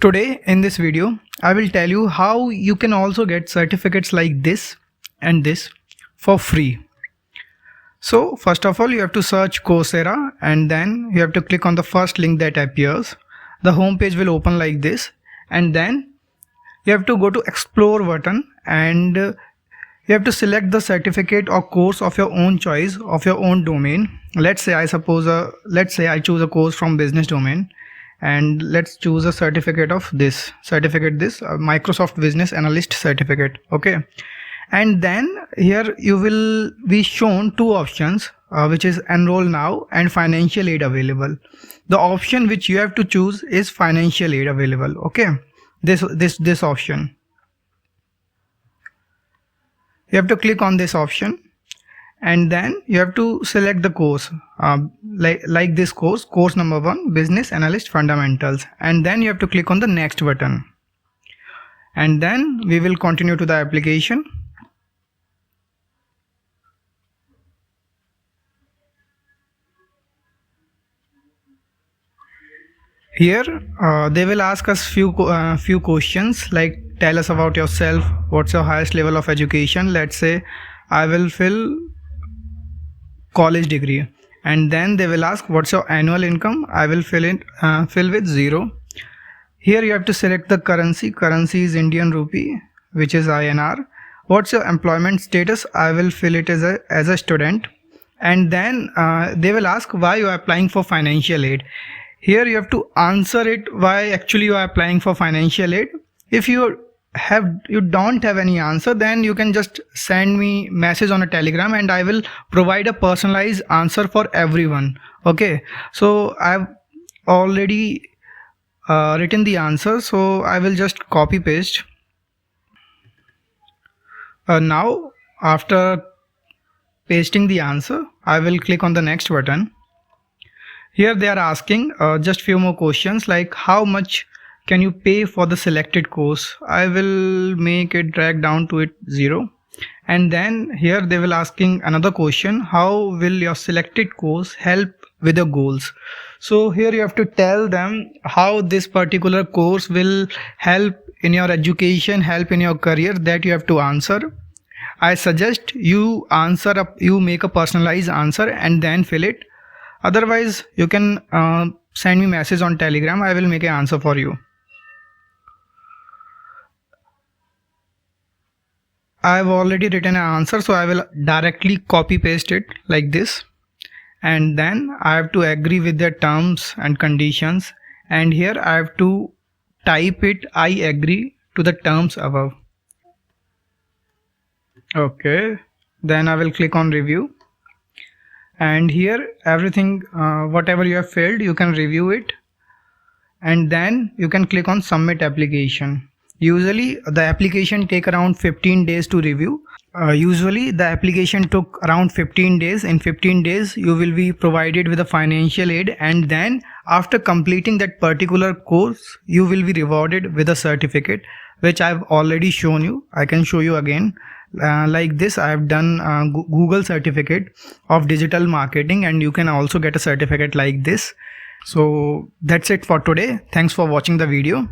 Today in this video, I will tell you how you can also get certificates like this and this for free. So first of all, you have to search Coursera and then you have to click on the first link that appears. The home page will open like this, and then you have to go to explore button and you have to select the certificate or course of your own choice of your own domain. Let's say I choose a course from business domain, and let's choose a certificate of this Microsoft Business Analyst certificate. Okay, and then here you will be shown two options, which is enroll now and financial aid available. The option which you have to choose is financial aid available. Okay, this option, you have to click on this option, and then you have to select the course, like this course number 1, Business Analyst Fundamentals, and then you have to click on the next button, and then we will continue to the application. Here they will ask us few questions, like tell us about yourself, what's your highest level of education. Let's say I will fill college degree, and then they will ask what's your annual income. I will fill with 0. Here you have to select the currency is Indian rupee, which is INR. What's your employment status? I will fill it as a student, and then they will ask why you are applying for financial aid. Here you have to answer it why actually you are applying for financial aid. If you don't have any answer, then you can just send me message on a Telegram and I will provide a personalized answer for everyone. Okay, so I've already written the answer, so I will just copy paste. Now after pasting the answer, I will click on the next button. Here they are asking just few more questions, like how much can you pay for the selected course. I will make it drag down to it 0, and then here they will asking another question, how will your selected course help with your goals. So here you have to tell them how this particular course will help in your education, help in your career, that you have to answer. I suggest you make a personalized answer and then fill it. Otherwise you can send me message on Telegram. I will make an answer for you. I have already written an answer, so I will directly copy paste it like this, and then I have to agree with the terms and conditions, and here I have to type it, I agree to the terms above. Okay, then I will click on review, and here everything whatever you have filled, you can review it, and then you can click on submit application. Usually the application take around 15 days to review. Usually the application took around 15 days. In 15 days you will be provided with a financial aid, and then after completing that particular course you will be rewarded with a certificate, which I've already shown you. I can show you again. Like this, I have done Google certificate of digital marketing, and you can also get a certificate like this. So that's it for today. Thanks for watching the video.